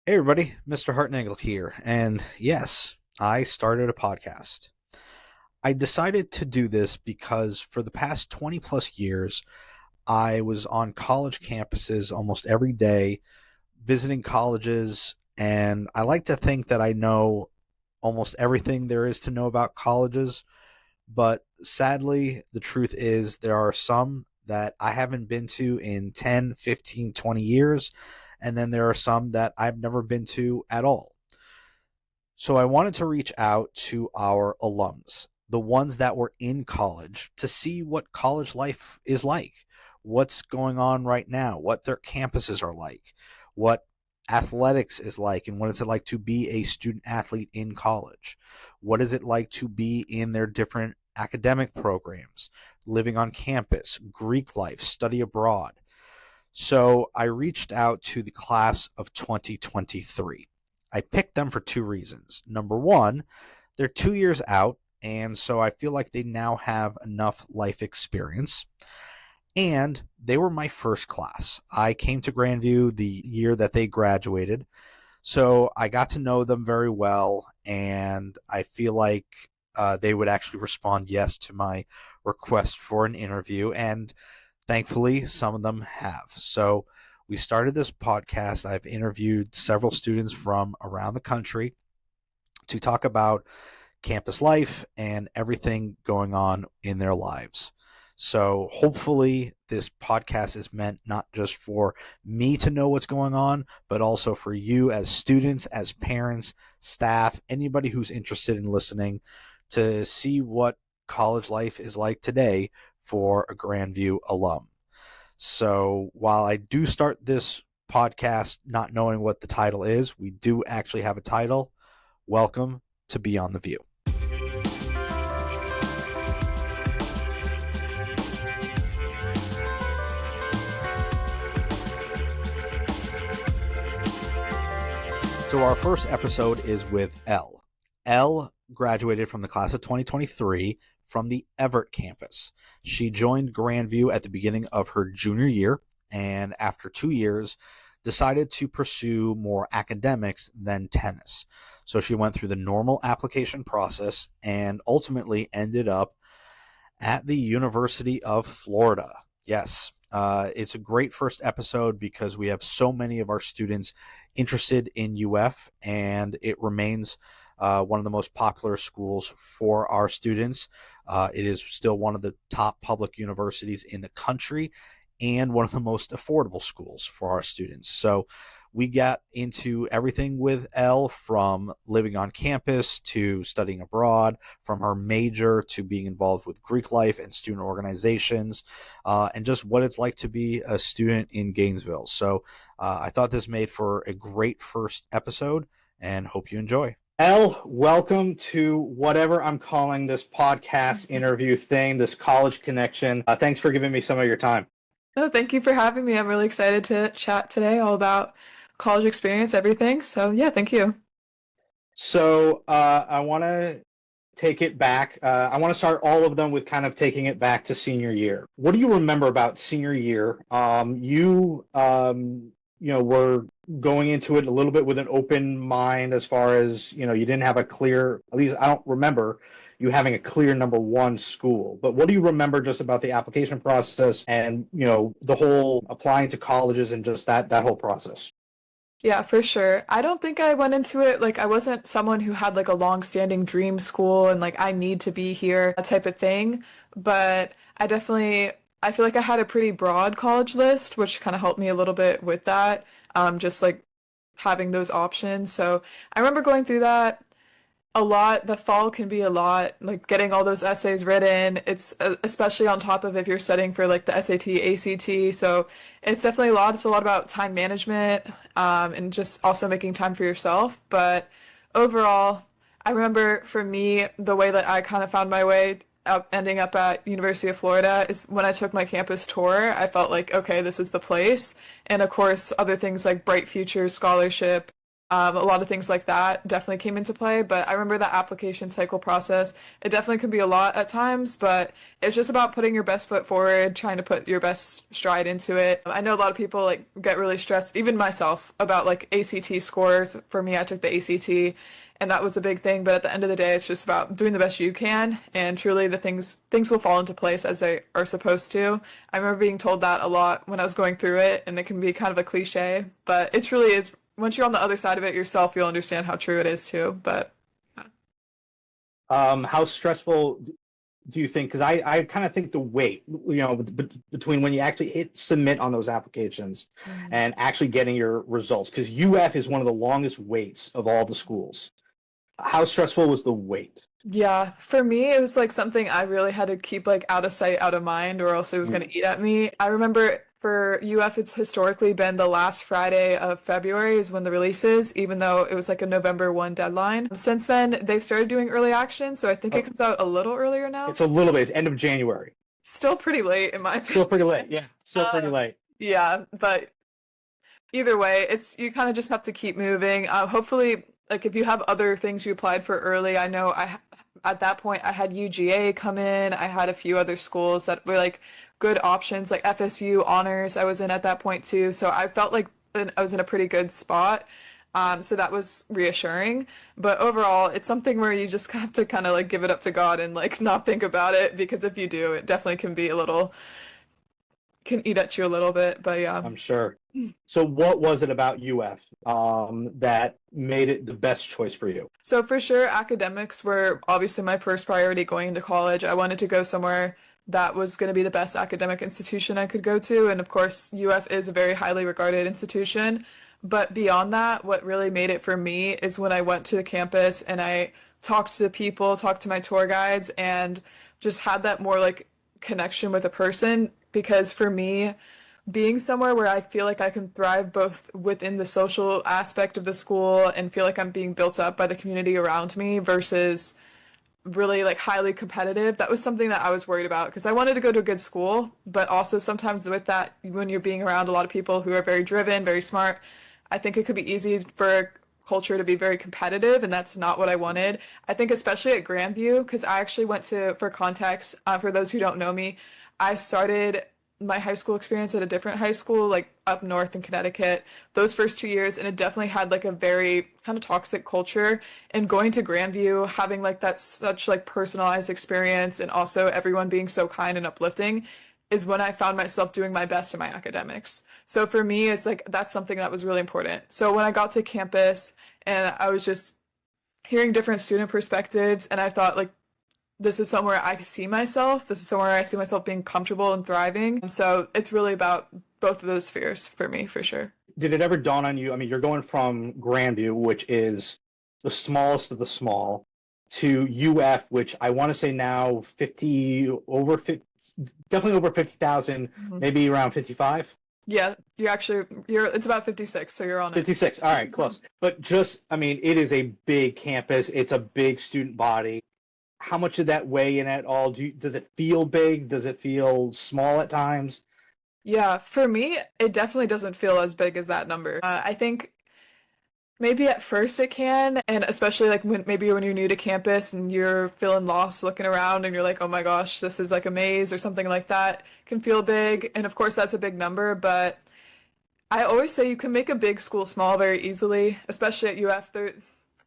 Hey everybody, Mr. Hartnagel here, and yes, I started a podcast. I decided to do this because for the past 20 plus years, I was on college campuses almost every day, visiting colleges, and I like to think that I know almost everything there is to know about colleges, but sadly, the truth is there are some that I haven't been to in 10, 15, 20 years, and then there are some that I've never been to at all. So I wanted to reach out to our alums, the ones that were in college, to see what college life is like, what's going on right now, what their campuses are like, what athletics is like, and what is it like to be a student athlete in college? What is it like to be in their different academic programs, living on campus, Greek life, study abroad? So I reached out to the class of 2023. I picked them for two reasons. Number one, they're 2 years out, and so I feel like they now have enough life experience. And they were my first class. I came to Grandview the year that they graduated, so I got to know them very well, and I feel like they would actually respond yes to my request for an interview. And thankfully, some of them have. So we started this podcast. I've interviewed several students from around the country to talk about campus life and everything going on in their lives. So hopefully, this podcast is meant not just for me to know what's going on, but also for you as students, as parents, staff, anybody who's interested in listening to see what college life is like today for a Grandview alum. So while I do start this podcast not knowing what the title is, we do actually have a title. Welcome to Beyond the View. So our first episode is with Elle. Elle graduated from the class of 2023 from the Everett campus. She joined Grandview at the beginning of her junior year, and after 2 years, decided to pursue more academics than tennis. So she went through the normal application process and ultimately ended up at the University of Florida. Yes, it's a great first episode because we have so many of our students interested in UF, and it remains one of the most popular schools for our students. It is still one of the top public universities in the country and one of the most affordable schools for our students. So we got into everything with Elle, from living on campus to studying abroad, from her major to being involved with Greek life and student organizations, and just what it's like to be a student in Gainesville. So I thought this made for a great first episode, and hope you enjoy. Elle, welcome to whatever I'm calling this podcast interview thing, this college connection. Thanks for giving me some of your time. Oh, thank you for having me. I'm really excited to chat today all about college experience, everything. So, yeah, thank you. So I want to take it back. I want to start all of them with kind of taking it back to senior year. What do you remember about senior year? You were going into it a little bit with an open mind as far as, you didn't have a clear, at least I don't remember you having a clear number one school. But what do you remember just about the application process and, the whole applying to colleges and just that whole process? Yeah, for sure. I don't think I went into it like I wasn't someone who had like a long-standing dream school and like I need to be here, that type of thing. But I feel like I had a pretty broad college list, which kind of helped me a little bit with that. Just like having those options. So I remember going through that a lot. The fall can be a lot, like getting all those essays written. It's especially on top of if you're studying for like the SAT, ACT. So it's definitely a lot. It's a lot about time management, and just also making time for yourself. But overall, I remember for me, the way that I kind of found my way up, ending up at University of Florida is when I took my campus tour. I felt like, okay, this is the place. And of course, other things like Bright Futures Scholarship A lot of things like that definitely came into play, but I remember that application cycle process. It definitely can be a lot at times, but it's just about putting your best foot forward, trying to put your best stride into it. I know a lot of people like get really stressed, even myself, about like ACT scores. For me, I took the ACT and that was a big thing, but at the end of the day, it's just about doing the best you can and truly the things will fall into place as they are supposed to. I remember being told that a lot when I was going through it, and it can be kind of a cliche, but it truly is once you're on the other side of it yourself, you'll understand how true it is too. But How stressful do you think? Because I kind of think the wait, between when you actually hit submit on those applications and actually getting your results, because UF is one of the longest waits of all the schools. How stressful was the wait? yeah, for me, it was like something I really had to keep like out of sight, out of mind, or else it was going Mm. to eat at me. I remember for UF, it's historically been the last Friday of February is when the release is, even though it was like a November 1 deadline. Since then, they've started doing early action, so I think it Oh, comes out a little earlier now. it's a little bit. It's end of January. Still pretty late, in my Still opinion. pretty late. Yeah, still pretty Um, late. yeah, but either way, it's you kind of just have to keep moving. Hopefully, like if you have other things you applied for early, I know at that point I had UGA come in. I had a few other schools that were like good options, like FSU honors. I was in at that point too, so I felt like I was in a pretty good spot. So that was reassuring. But overall, it's something where you just have to kind of like give it up to God and like not think about it because if you do, it definitely can be a little can eat at you a little bit. But yeah. I'm sure. So, what was it about UF that made it the best choice for you? So for sure, academics were obviously my first priority going into college. I wanted to go somewhere that was going to be the best academic institution I could go to. And of course, UF is a very highly regarded institution. But beyond that, what really made it for me is when I went to the campus and I talked to the people, talked to my tour guides, and just had that more like connection with a person. Because for me, being somewhere where I feel like I can thrive both within the social aspect of the school and feel like I'm being built up by the community around me versus really like highly competitive. That was something that I was worried about because I wanted to go to a good school, but also sometimes with that, when you're being around a lot of people who are very driven, very smart, I think it could be easy for culture to be very competitive, and that's not what I wanted. I think especially at Grandview, because I actually went to, for context, for those who don't know me, I started my high school experience at a different high school, like up north in Connecticut, those first 2 years, and it definitely had like a very kind of toxic culture. And going to Grandview, having like that such like personalized experience, and also everyone being so kind and uplifting, is when I found myself doing my best in my academics. So for me, it's like that's something that was really important. So when I got to campus and I was just hearing different student perspectives, and I thought like this is somewhere I see myself. This is somewhere I see myself being comfortable and thriving. So it's really about both of those spheres for me, for sure. Did it ever dawn on you? I mean, you're going from Grandview, which is the smallest of the small, to UF, which I want to say now 50 over 50, definitely over 50,000, Mhm. maybe around 55. Yeah, you're it's about 56, so you're on it. 56. All right, close. But just, I mean, it is a big campus. It's a big student body. How much did that weigh in at all? Does it feel big? Does it feel small at times? Yeah, for me, it definitely doesn't feel as big as that number. I think maybe at first it can, and especially like when you're new to campus and you're feeling lost looking around and you're like, oh my gosh, this is like a maze or something like that, can feel big. And of course, that's a big number, but I always say you can make a big school small very easily, especially at UF. There,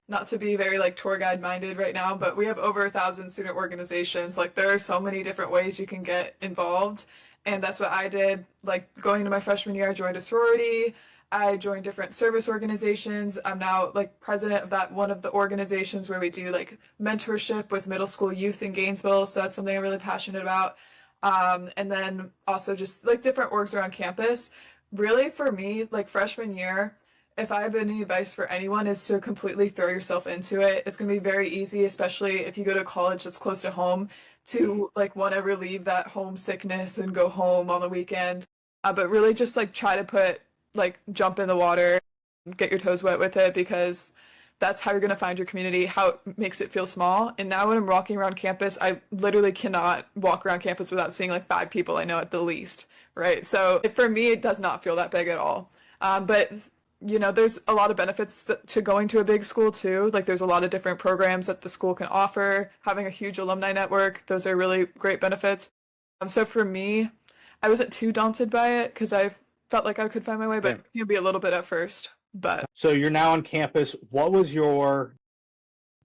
not to be very like tour guide minded right now, but we have over 1,000 student organizations. Like there are so many different ways you can get involved. And that's what I did. Like going into my freshman year, I joined a sorority. I joined different service organizations. I'm now like president of that one of the organizations where we do like mentorship with middle school youth in Gainesville. So that's something I'm really passionate about. And then also just like different orgs around campus. Really for me, like freshman year, if I have any advice for anyone is to completely throw yourself into it. It's going to be very easy, especially if you go to college that's close to home, to like want to relieve that homesickness and go home on the weekend. But really just like try to jump in the water, get your toes wet with it because that's how you're going to find your community, how it makes it feel small. And now when I'm walking around campus, I literally cannot walk around campus without seeing like 5 people I know at the least, right? So for me, it does not feel that big at all. But there's a lot of benefits to going to a big school too. Like there's a lot of different programs that the school can offer. Having a huge alumni network, those are really great benefits. So for me, I wasn't too daunted by it because I felt like I could find my way, but Yeah. it can be a little bit at first. But So you're now on campus. What was your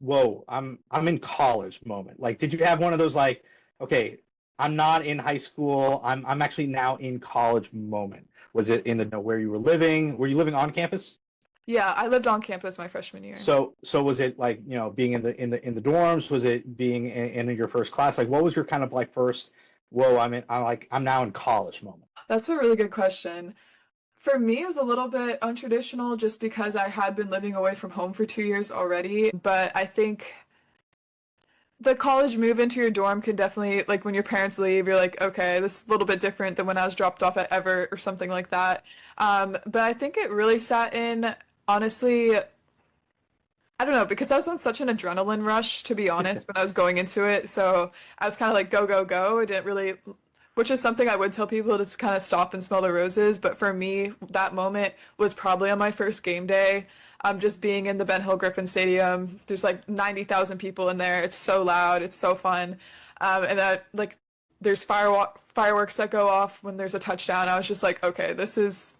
whoa, I'm in college moment? Like, did you have one of those like, okay, I'm not in high school, I'm actually now in college moment? Was it in the where you were living? Were you living on campus? yeah, I lived on campus my freshman year. So was it like, being in the dorms? Was it being in your first class? Like, what was your kind of like first, whoa, I'm now in college moment? That's a really good question. For me, it was a little bit untraditional just because I had been living away from home for 2 years already. But I think the college move into your dorm can definitely, like when your parents leave, you're like, okay, this is a little bit different than when I was dropped off at Everett or something like that. But I think it really sat in, honestly, I don't know, because I was on such an adrenaline rush, to be honest, when I was going into it. So I was kind of like, go, go, go. I didn't really, which is something I would tell people to kind of stop and smell the roses. But for me, that moment was probably on my first game day. Just being in the Ben Hill Griffin Stadium. There's like 90,000 people in there. It's so loud. It's so fun. And that, like, there's fireworks that go off when there's a touchdown. I was just like, okay, this is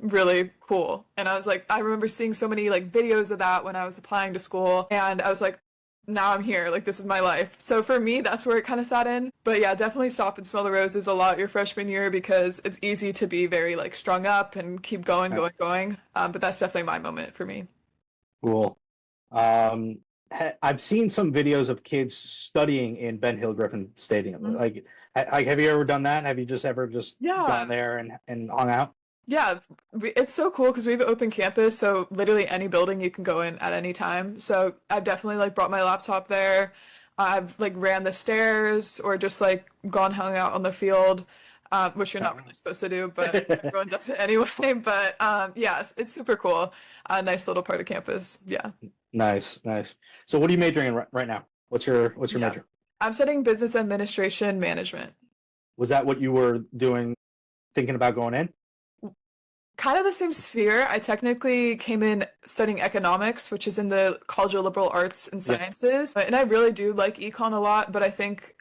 really cool. And I was like, I remember seeing so many like videos of that when I was applying to school, and I was like, now I'm here, like this is my life. So for me, that's where it kind of sat in. But yeah, definitely stop and smell the roses a lot your freshman year because it's easy to be very like strung up and keep going, Right. going, going. But that's definitely my moment for me. Cool. I've seen some videos of kids studying in Ben Hill Griffin Stadium. Mhm. Like, have you ever done that? Have you just ever just Yeah. gone there and hung out? Yeah, it's so cool because we have an open campus, so literally any building you can go in at any time. So I've definitely like brought my laptop there. I've like ran the stairs or just like gone hung out on the field, which you're not really supposed to do, but everyone does it anyway. But yeah, it's super cool. Nice little part of campus. Yeah. Nice, nice. So what are you majoring in right now? What's your Yeah. major? I'm studying business administration management. Was that what you were doing, thinking about going in? Kind of the same sphere. I technically came in studying economics, which is in the College of Liberal Arts and Yeah. Sciences. And I really do like econ a lot, but I think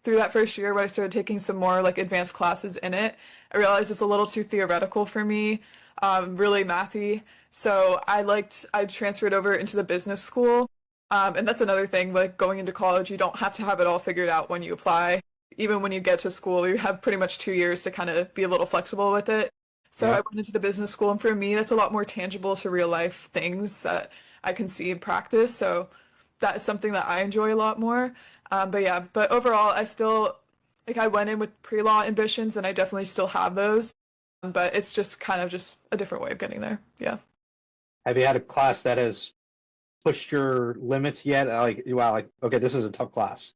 through that first year when I started taking some more like advanced classes in it, I realized it's a little too theoretical for me, really mathy. So I transferred over into the business school. And that's another thing, like going into college, you don't have to have it all figured out when you apply. Even when you get to school, you have pretty much 2 years to kind of be a little flexible with it. So I Yeah. went into the business school, and for me, that's a lot more tangible to real life things that I can see in practice. So that is something that I enjoy a lot more. But yeah, but overall, I still like I went in with pre-law ambitions, and I definitely still have those. But it's just kind of just a different way of getting there. Yeah. Have you had a class that has pushed your limits yet? Like, wow, like, okay, this is a tough class.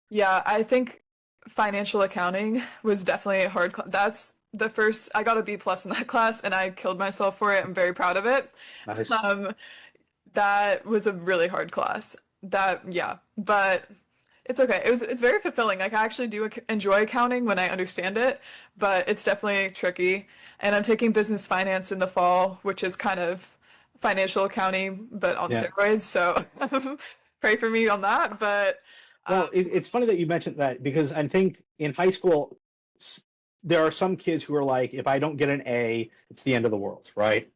Yeah, I think financial accounting was definitely a hard class. That's the first, I got a B plus in that class, and I killed myself for it. I'm very proud of it. Nice. Um, that was a really hard class. Yeah, but it's okay. It's very fulfilling. Like I actually do enjoy accounting when I understand it, but it's definitely tricky. And I'm taking business finance in the fall, which is kind of financial accounting, but on Yeah. steroids. So pray for me on that. But Well, um, it's funny that you mentioned that because I think in high school, there are some kids who are like, if I don't get an A, it's the end of the world, right?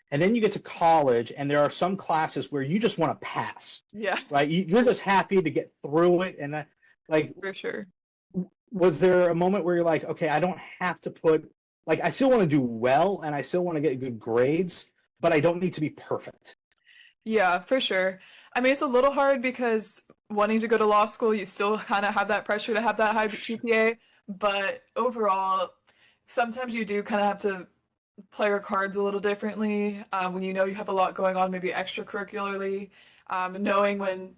And then you get to college, and there are some classes where you just want to pass, yeah, right? You're just happy to get through it. And like, for sure. was there a moment where you're like, okay, I don't have to put, like, I still want to do well and I still want to get good grades, but I don't need to be perfect. Yeah, for sure. I mean, it's a little hard because wanting to go to law school, you still kind of have that pressure to have that high GPA. But overall, sometimes you do kind of have to play your cards a little differently when you know you have a lot going on, maybe extracurricularly, knowing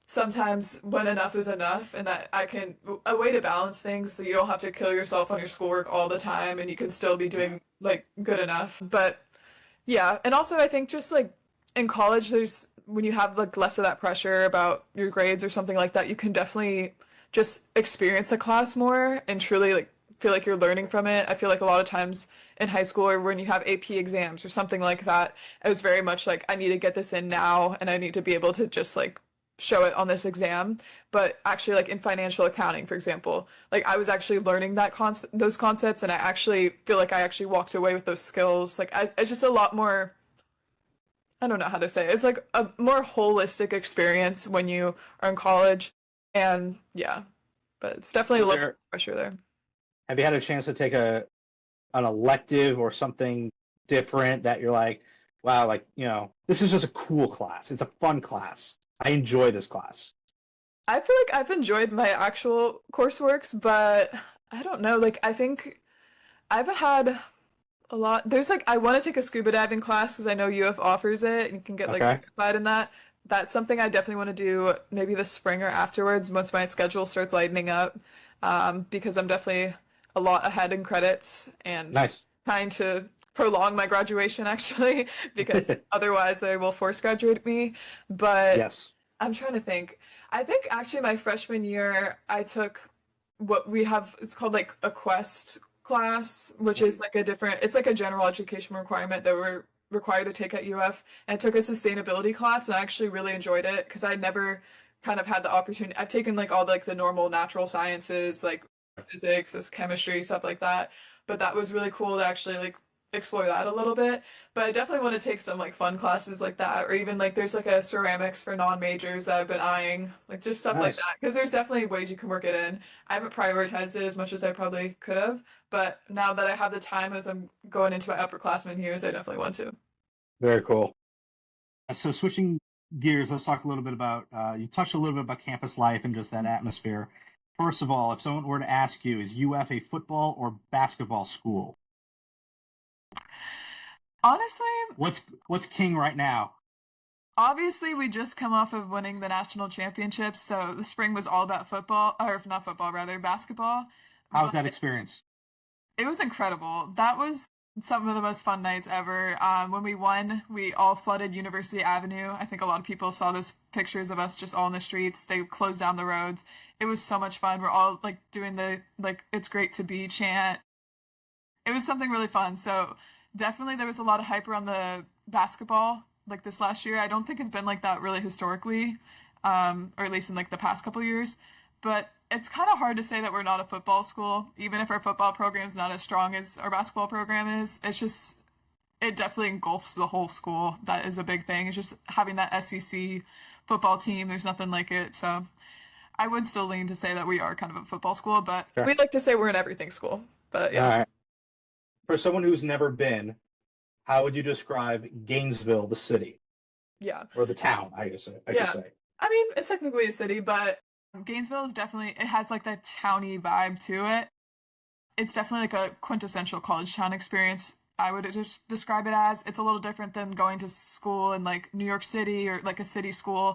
sometimes when enough is enough, and that a way to balance things so you don't have to kill yourself on your schoolwork all the time and you can still be doing like good enough. But yeah, and also I think just like in college, there's when you have like less of that pressure about your grades or something like that, you can definitely just experience the class more and truly like feel like you're learning from it. I feel like a lot of times in high school or when you have AP exams or something like that. It was very much like I need to get this in now and I need to be able to just like show it on this exam. But actually like in financial accounting, for example, like I was actually learning those concepts and I actually feel like I actually walked away with those skills. It's just a lot more, I don't know how to say it. It's like a more holistic experience when you are in college. And yeah, but it's definitely a Was little there, pressure there. have you had a chance to take an elective or something different that you're like, wow, like, this is just a cool class. It's a fun class. I enjoy this class. I feel like I've enjoyed my actual courseworks, but I don't know. Like, I think I've had a lot. There's like, I want to take a scuba diving class because I know UF offers it and you can get like Okay. certified in that. That's something I definitely want to do maybe this spring or afterwards once my schedule starts lightening up. Because I'm definitely a lot ahead in credits and Nice. trying to prolong my graduation actually, because otherwise they will force graduate me. But Yes. I'm trying to think. I think actually my freshman year I took what we have, it's called like a Quest class, which is like a different, it's like a general education requirement that we're required to take at UF. And I took a sustainability class and I actually really enjoyed it because I never kind of had the opportunity. I've taken like all like the normal natural sciences, like physics, chemistry, stuff like that. But that was really cool to actually like explore that a little bit. But I definitely want to take some like fun classes like that, or even like there's like a ceramics for non-majors that I've been eyeing, like just stuff like Nice. that. Because there's definitely ways you can work it in. I haven't prioritized it as much as I probably could have, but now that I have the time as I'm going into my upperclassmen years, I definitely want to. Very cool. So switching gears, let's talk a little bit about, you touched a little bit about campus life and just that atmosphere. First of all, if someone were to ask you, is UF a football or basketball school? Honestly, What's king right now? obviously we just come off of winning the national championships, so the spring was all about football, or not football, rather basketball. How was But that experience? it was incredible. That was some of the most fun nights ever. When we won, we all flooded University Avenue. I think a lot of people saw those pictures of us just all in the streets. They closed down the roads. It was so much fun. We're all like doing the like "It's great to be" chant. It was something really fun. So definitely there was a lot of hype around the basketball like this last year. I don't think it's been like that really historically, or at least in like the past couple years. But it's kind of hard to say that we're not a football school, even if our football program is not as strong as our basketball program is. It's just it definitely engulfs the whole school. That is a big thing. It's just having that SEC football team. There's nothing like it. So I would still lean to say that we are kind of a football school, but Sure. we like to say we're an everything school. But All yeah. right. For someone who's never been, how would you describe Gainesville, the city, Yeah. or the town? I guess I should Yeah. say. I mean, it's technically a city, but Gainesville is definitely, it has like that towny vibe to it. It's definitely like a quintessential college town experience. I would just describe it as it's a little different than going to school in like New York City or like a city school.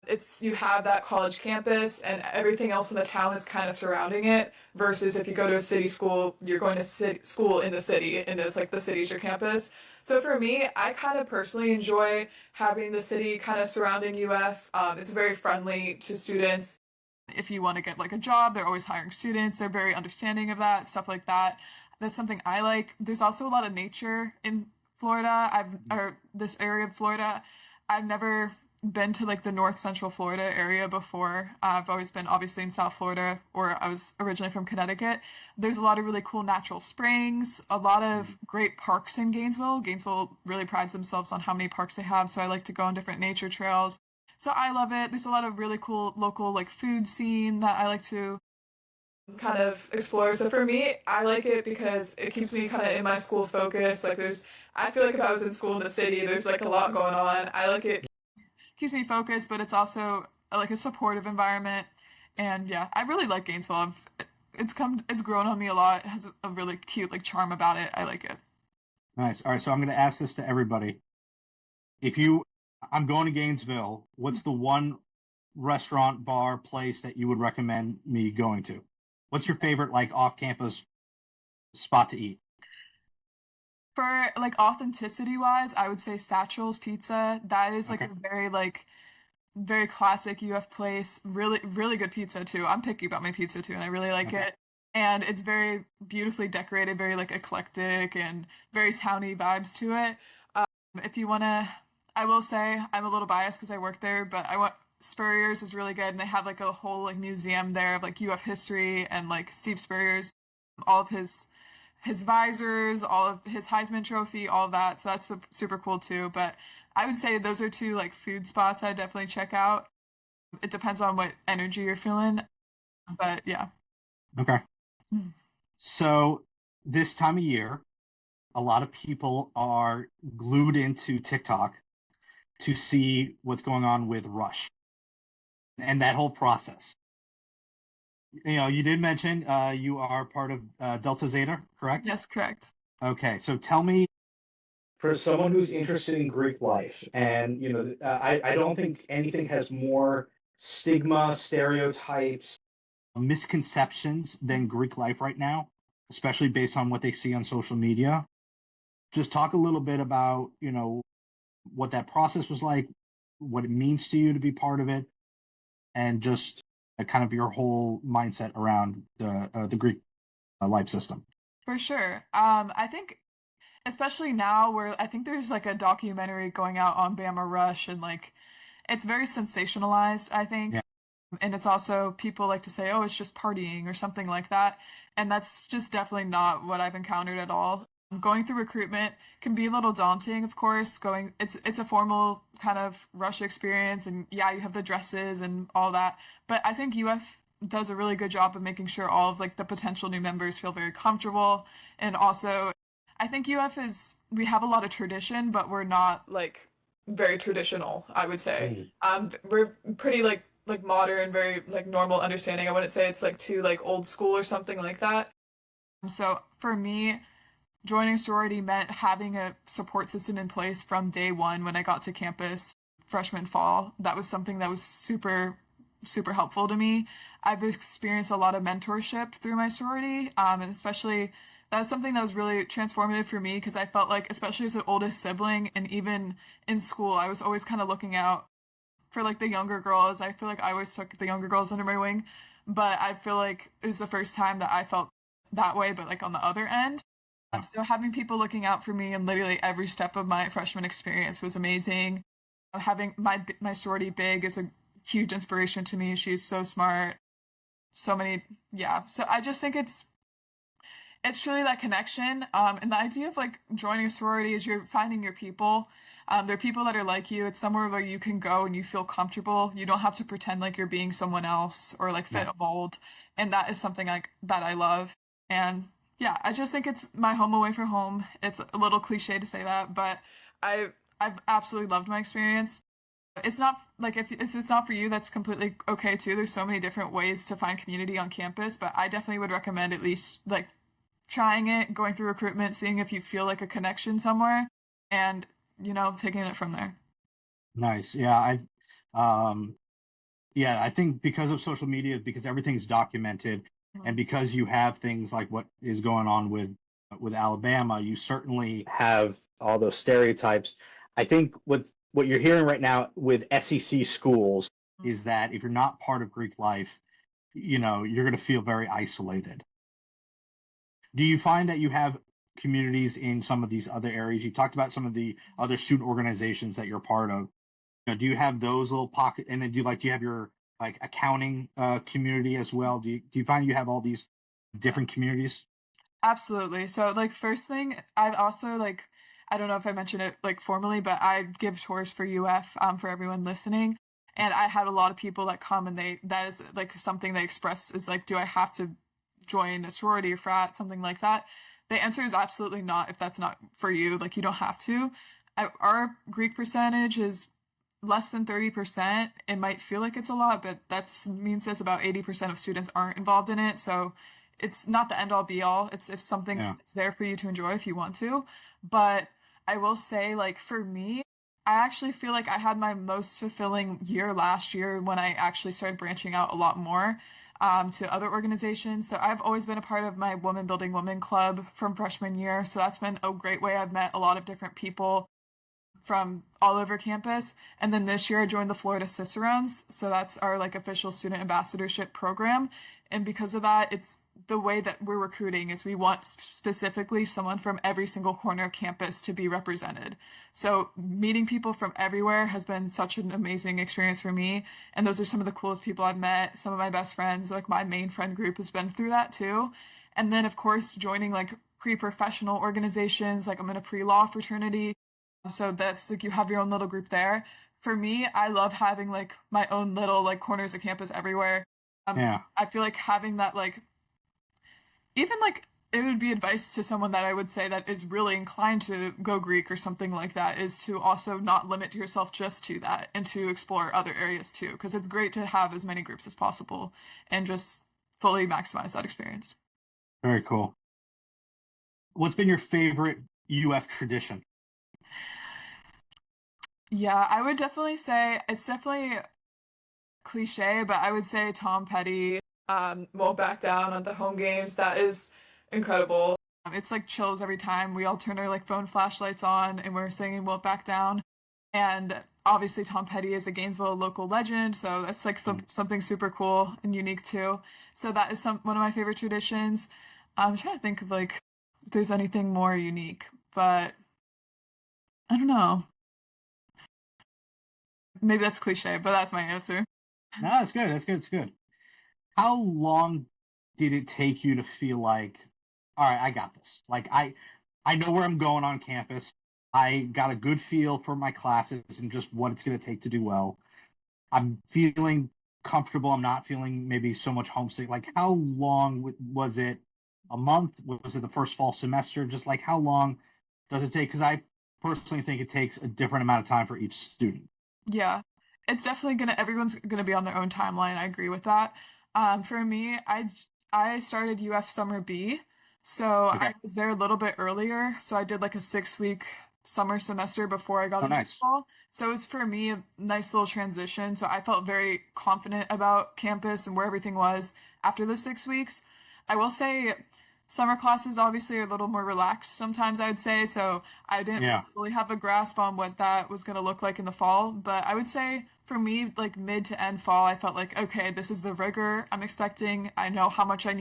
It's you have that college campus and everything else in the town is kind of surrounding it versus if you go to a city school, you're going to school in the city and it's like the city's your campus. So for me, I kind of personally enjoy having the city kind of surrounding UF. It's very friendly to students. If you want to get like a job, they're always hiring students. They're very understanding of that, stuff like that. That's something I like. There's also a lot of nature in Florida. Or this area of Florida. I've never been to like the North Central Florida area before. I've always been obviously in South Florida, or I was originally from Connecticut. There's a lot of really cool natural springs, a lot of great parks in Gainesville. Gainesville really prides themselves on how many parks they have, so I like to go on different nature trails. So I love it. There's a lot of really cool local like food scene that I like to kind of explore. So for me, I like it because it keeps me kind of in my school focus. Like I feel like if I was in school in the city, there's like a lot going on. I like it. Keeps me focused, but it's also like a supportive environment. And yeah, I really like Gainesville. It's grown on me a lot. It has a really cute like charm about it. I like it. Nice. All right, so I'm going to ask this to everybody. I'm going to Gainesville. What's the one restaurant, bar, place that you would recommend me going to? What's your favorite like off-campus spot to eat? For like authenticity wise, I would say Satchel's Pizza. That is like Okay. a very classic UF place. Really, really good pizza too. I'm picky about my pizza too, and I really like Okay. it. and it's very beautifully decorated, very like eclectic and very towny vibes to it. If you want to, I will say I'm a little biased because I work there, but I want Spurrier's is really good, and they have like a whole like museum there of like UF history and like Steve Spurrier's, all of his visors, all of his Heisman Trophy, all of that. So that's super cool too. But I would say those are two like food spots I definitely check out. It depends on what energy you're feeling, but yeah. Okay. So this time of year, a lot of people are glued into TikTok to see what's going on with Rush and that whole process. You did mention you are part of Delta Zeta, correct? Yes, correct. Okay, so tell me. For someone who's interested in Greek life, and I don't think anything has more stigma, stereotypes, Misconceptions than Greek life right now, especially based on what they see on social media. Just talk a little bit about, what that process was like, what it means to you to be part of it, and just kind of your whole mindset around the Greek life system. For sure. I think especially now where I think there's like a documentary going out on Bama Rush, and like it's very sensationalized, I think. Yeah. And it's also people like to say, oh, it's just partying or something like that. And that's just definitely not what I've encountered at all. Going through recruitment can be a little daunting, of course. It's a formal kind of rush experience, and yeah, you have the dresses and all that. But I think UF does a really good job of making sure all of like the potential new members feel very comfortable. And also, I think we have a lot of tradition, but we're not like very traditional, I would say. We're pretty like modern, very like normal understanding. I wouldn't say it's like too like old school or something like that. So for me, joining sorority meant having a support system in place from day one when I got to campus freshman fall. That was something that was super, super helpful to me. I've experienced a lot of mentorship through my sorority, and especially that was something that was really transformative for me because I felt like, especially as the oldest sibling, and even in school, I was always kind of looking out for like the younger girls. I feel like I always took the younger girls under my wing, but I feel like it was the first time that I felt that way, but like on the other end. So having people looking out for me in literally every step of my freshman experience was amazing. Having my sorority big is a huge inspiration to me. She's so smart. So many, yeah. So I just think it's truly that connection. And the idea of like joining a sorority is you're finding your people. There are people that are like you. It's somewhere where you can go and you feel comfortable. You don't have to pretend like you're being someone else or like fit a mold. And that is something like that I love. And yeah, I just think it's my home away from home. It's a little cliche to say that, but I've absolutely loved my experience. It's not like if it's not for you, that's completely okay too. There's so many different ways to find community on campus, but I definitely would recommend at least like trying it, going through recruitment, seeing if you feel like a connection somewhere, and taking it from there. Nice. Yeah, I think because of social media, because everything's documented, and because you have things like what is going on with Alabama, you certainly have all those stereotypes. I think what you're hearing right now with SEC schools is that if you're not part of Greek life, you're going to feel very isolated. Do you find that you have communities in some of these other areas? You talked about some of the other student organizations that you're part of. Do you have those little pockets? And then do you have your like accounting community as well? Do you find you have all these different communities? Absolutely. So like first thing, I've also like I don't know if I mentioned it like formally, but I give tours for UF for everyone listening. And I had a lot of people that come and that is like something they express is like, do I have to join a sorority or frat, something like that? The answer is absolutely not if that's not for you. Like you don't have to. Our Greek percentage is less than 30%. It might feel like it's a lot, but that means that about 80% of students aren't involved in it. So it's not the end all be all. It's if something that's there for you to enjoy if you want to. But I will say, like, for me, I actually feel like I had my most fulfilling year last year when I actually started branching out a lot more to other organizations. So I've always been a part of my Woman Building Women Club from freshman year. So that's been a great way. I've met a lot of different people from all over campus. And then this year I joined the Florida Cicerones. So that's our like official student ambassadorship program. And because of that, it's the way that we're recruiting is we want specifically someone from every single corner of campus to be represented. So meeting people from everywhere has been such an amazing experience for me. And those are some of the coolest people I've met. Some of my best friends, like my main friend group has been through that too. And then of course joining like pre-professional organizations, like I'm in a pre-law fraternity. So that's like you have your own little group there. For me, I love having like my own little like corners of campus everywhere. Yeah. I feel like having that like even like it would be advice to someone that I would say that is really inclined to go Greek or something like that is to also not limit yourself just to that and to explore other areas too, because it's great to have as many groups as possible and just fully maximize that experience. Very cool. What's been your favorite UF tradition? Yeah, I would definitely say it's definitely cliche, but I would say Tom Petty won't back down on the home games. That is incredible. It's like chills every time. We all turn our like phone flashlights on and we're singing "Won't Back Down." And obviously Tom Petty is a Gainesville local legend, so that's like something super cool and unique too. So that is one of my favorite traditions. I'm trying to think of like if there's anything more unique, but I don't know. Maybe that's cliche, but that's my answer. No, that's good. That's good. It's good. How long did it take you to feel like, all right, I got this? Like I know where I'm going on campus. I got a good feel for my classes and just what it's going to take to do well. I'm feeling comfortable. I'm not feeling maybe so much homesick. Like how long was it? A month? Was it the first fall semester? Just like how long does it take? Because I personally think it takes a different amount of time for each student. Yeah, it's definitely everyone's gonna be on their own timeline. I agree with that. For me, I started UF Summer B, so Okay. I was there a little bit earlier. So I did like a 6 week summer semester before I got Oh, into nice. fall. So it was for me a nice little transition. So I felt very confident about campus and where everything was after those 6 weeks. I will say summer classes obviously are a little more relaxed sometimes, I'd say. So I didn't Yeah. fully have a grasp on what that was going to look like in the fall. But I would say for me, like mid to end fall, I felt like, okay, this is the rigor I'm expecting. I know how much time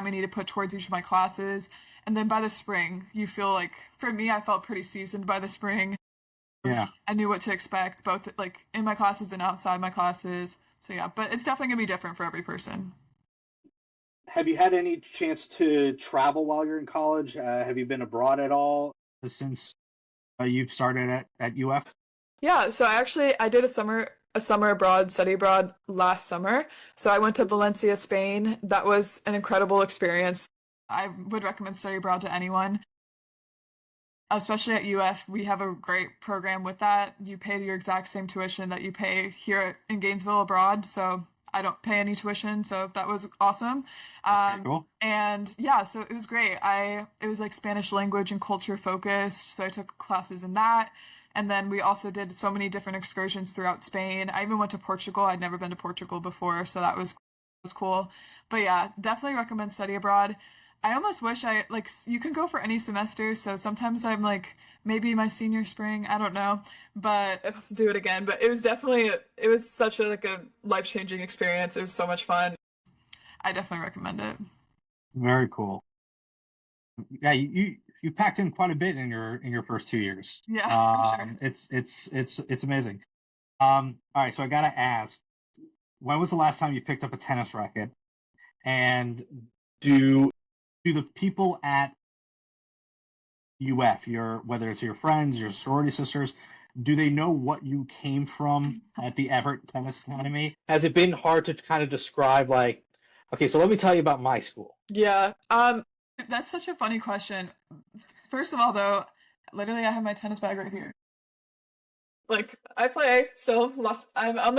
I need to put towards each of my classes. And then by the spring, you feel like, for me, I felt pretty seasoned by the spring. Yeah. I knew what to expect, both like in my classes and outside my classes. So yeah, but it's definitely gonna be different for every person. Have you had any chance to travel while you're in college? Have you been abroad at all? Since you've started at UF? Yeah, so I did a summer abroad, study abroad last summer. So I went to Valencia, Spain. That was an incredible experience. I would recommend study abroad to anyone. Especially at UF, we have a great program with that. You pay your exact same tuition that you pay here in Gainesville abroad. So I don't pay any tuition, so that was awesome. Very cool. And yeah, so it was great. It was like Spanish language and culture focused, so I took classes in that. And then we also did so many different excursions throughout Spain. I even went to Portugal. I'd never been to Portugal before, so that was cool. But yeah, definitely recommend study abroad. I almost wish you can go for any semester, so sometimes I'm like maybe my senior spring, I don't know, but do it again. But it was such a life-changing experience. It was so much fun. I definitely recommend it. Very cool. Yeah, you packed in quite a bit in your first 2 years. Yeah, for sure. It's amazing. All right, so I gotta ask, when was the last time you picked up a tennis racket? And do the people at UF, whether it's your friends, your sorority sisters, do they know what you came from at the Everett Tennis Academy? Has it been hard to kind of describe, like, okay, so let me tell you about my school? Yeah. That's such a funny question. First of all, though, literally I have my tennis bag right here. Like I play still lots. I'm on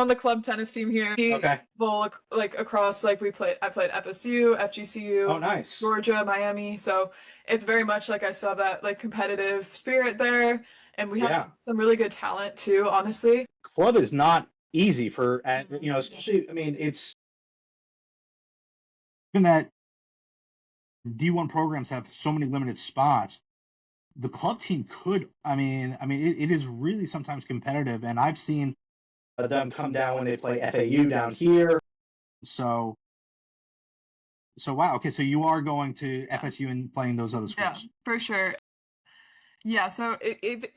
the club tennis team here. Okay. Well, like across I played FSU, FGCU, Oh, nice. Georgia, Miami. So it's very much like I still have that like competitive spirit there, and we have some really good talent too. Honestly, Club is not easy for, especially. I mean, it's Given that D1 programs have so many limited spots, the club team could. It is really sometimes competitive, and I've seen them come down when they play FAU down here. So So wow, okay, so you are going to FSU and playing those other Yeah, schools. for sure. Yeah, so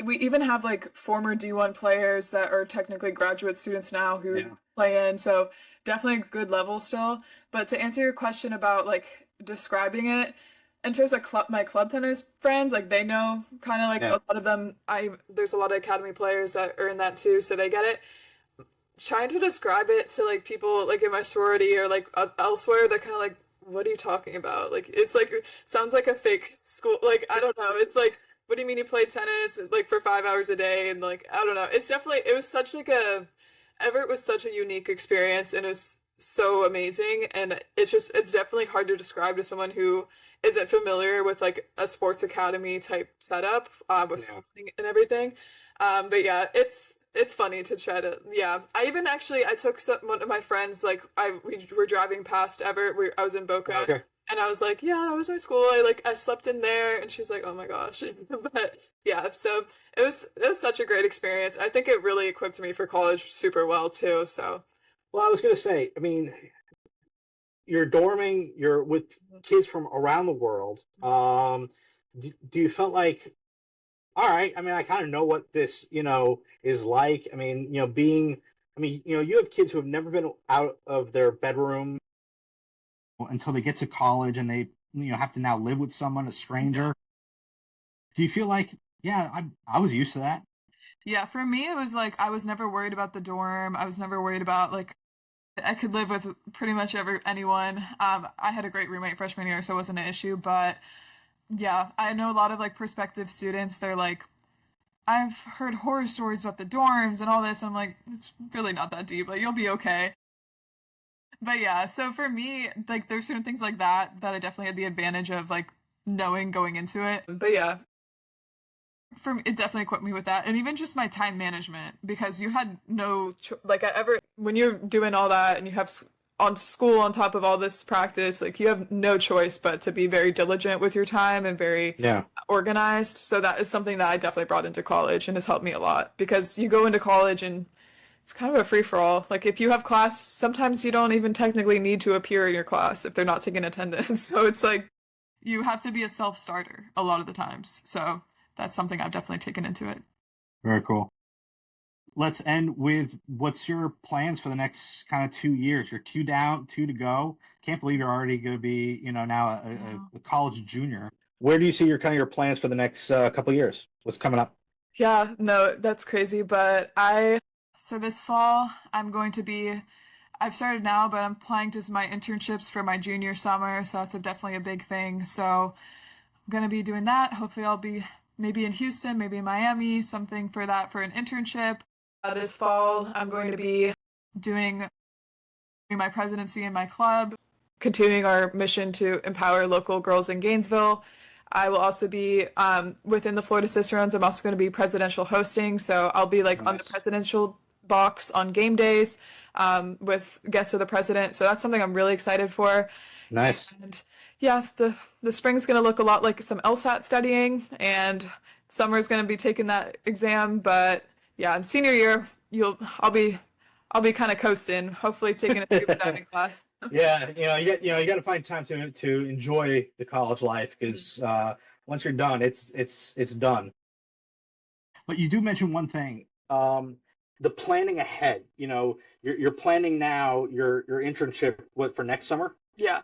we even have like former D1 players that are technically graduate students now who Yeah. play in, so definitely a good level still. But to answer your question about like describing it, in terms of my club tennis friends, like they know kind of like a Yeah. lot of them, there's a lot of academy players that are in that too, so they get it. Trying to describe it to like people like in my sorority or like elsewhere, they're kind of like, what are you talking about? Like it's like sounds like a fake school. Like I don't know. It's like, what do you mean you played tennis like for 5 hours a day? And like I don't know. It's definitely it was such like a Everett was such a unique experience and it's so amazing. And it's definitely hard to describe to someone who isn't familiar with like a sports academy type setup with Yeah. schooling and everything. But yeah, it's funny to try to yeah. I even actually I took one of my friends like we were driving past Everett. I was in Boca Okay. and I was like, yeah, that was my school. I slept in there, and she's like, oh my gosh. But yeah, so it was such a great experience. I think it really equipped me for college super well too. So Well, I was gonna say, I mean, you're dorming, you're with kids from around the world. Do you felt like, all right, I mean, I kind of know what this, is like. I mean, you have kids who have never been out of their bedroom. Until they get to college and they have to now live with someone, a stranger. Do you feel like, yeah, I was used to that? yeah, for me it was like I was never worried about the dorm. I was never worried about like I could live with pretty much anyone. I had a great roommate freshman year, so it wasn't an issue. But yeah, I know a lot of like prospective students. They're like, I've heard horror stories about the dorms and all this. I'm like, it's really not that deep. Like, you'll be okay. But yeah, so for me, like, there's certain things like that I definitely had the advantage of like knowing going into it. But yeah, for me, it definitely equipped me with that, and even just my time management because you had like I ever when you're doing all that and you have on school on top of all this practice, like you have no choice but to be very diligent with your time and very Yeah. organized. So that is something that I definitely brought into college and has helped me a lot because you go into college and it's kind of a free for all. Like if you have class, sometimes you don't even technically need to appear in your class if they're not taking attendance. So it's like you have to be a self-starter a lot of the times. So that's something I've definitely taken into it. Very cool. Let's end with what's your plans for the next kind of 2 years? You're 2 down, 2 to go. Can't believe you're already going to be, now a college junior. Where do you see your plans for the next couple of years? What's coming up? Yeah, no, that's crazy. But so this fall, I've started now, but I'm applying to my internships for my junior summer. So that's definitely a big thing. So I'm going to be doing that. Hopefully I'll be maybe in Houston, maybe in Miami, something for that for an internship. This fall, I'm going to be doing my presidency in my club, continuing our mission to empower local girls in Gainesville. I will also be within the Florida Cicerones. I'm also going to be presidential hosting, so I'll be like on the Nice. presidential box on game days with guests of the president. So that's something I'm really excited for. Nice. And yeah, the spring's going to look a lot like some LSAT studying, and summer's going to be taking that exam. But yeah, in senior year, I'll be kind of coasting, hopefully taking a scuba diving class. Yeah, you got to find time to enjoy the college life because once you're done, it's done. But you do mention one thing. The planning ahead, you're planning now your internship for next summer. Yeah,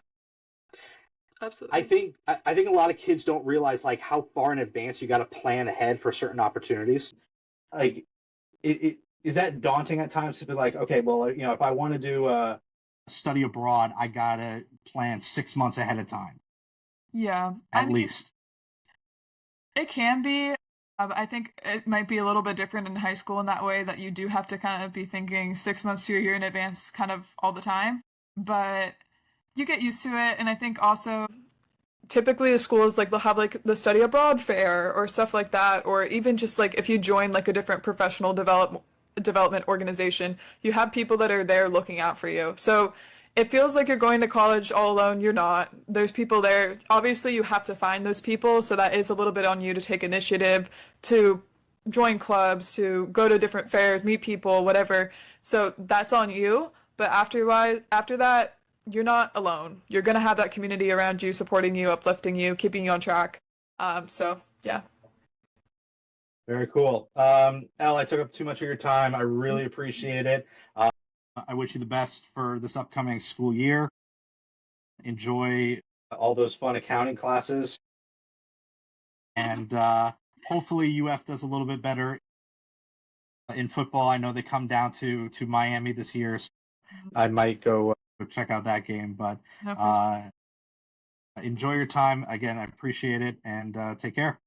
absolutely. I think a lot of kids don't realize like how far in advance you got to plan ahead for certain opportunities. Like, is that daunting at times to be like, okay, well, if I want to do Study abroad, I got to plan 6 months ahead of time, Yeah, at least. it can be. I think it might be a little bit different in high school in that way that you do have to kind of be thinking 6 months to a year in advance kind of all the time. But you get used to it. And I think also typically the schools like they'll have like the study abroad fair or stuff like that, or even just like if you join like a different professional development organization, you have people that are there looking out for you. So it feels like you're going to college all alone. You're not. There's people there. Obviously, you have to find those people, so that is a little bit on you to take initiative, to join clubs, to go to different fairs, meet people, whatever. So that's on you. But after that, you're not alone. You're gonna have that community around you, supporting you, uplifting you, keeping you on track. So yeah. Very cool. Elle, I took up too much of your time. I really appreciate it. I wish you the best for this upcoming school year. Enjoy All those fun accounting classes. and hopefully UF does a little bit better in football. I know they come down to Miami this year, so I might go. check out that game. But No, for enjoy your time. Again, I appreciate it, and take care.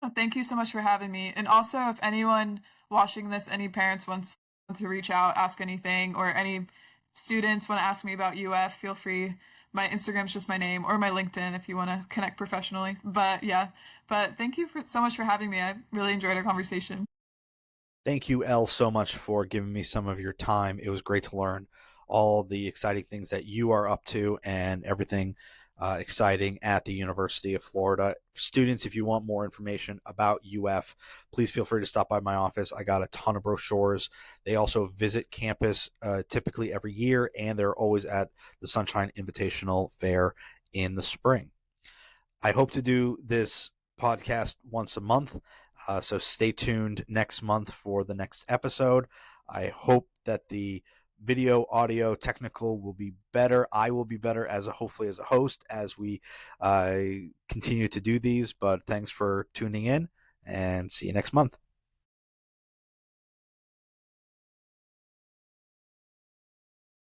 sure. Thank you so much for having me. And also, if anyone watching this, any parents wants to reach out, ask anything, or any students want to ask me about UF, feel free. My Instagram's just my name, or my LinkedIn if you want to connect professionally. But yeah, but thank you so much for having me. I really enjoyed our conversation. Thank you, Elle, so much for giving me some of your time. It was great to learn all the exciting things that you are up to and everything exciting at the University of Florida. Students, if you want more information about UF, please feel free to stop by my office. I got a ton of brochures. They also visit campus typically every year, and they're always at the Sunshine Invitational Fair in the spring. I hope to do this podcast once a month. So stay tuned next month for the next episode. I hope that the video, audio, technical will be better. I will be better hopefully as a host as we continue to do these. But thanks for tuning in, and see you next month.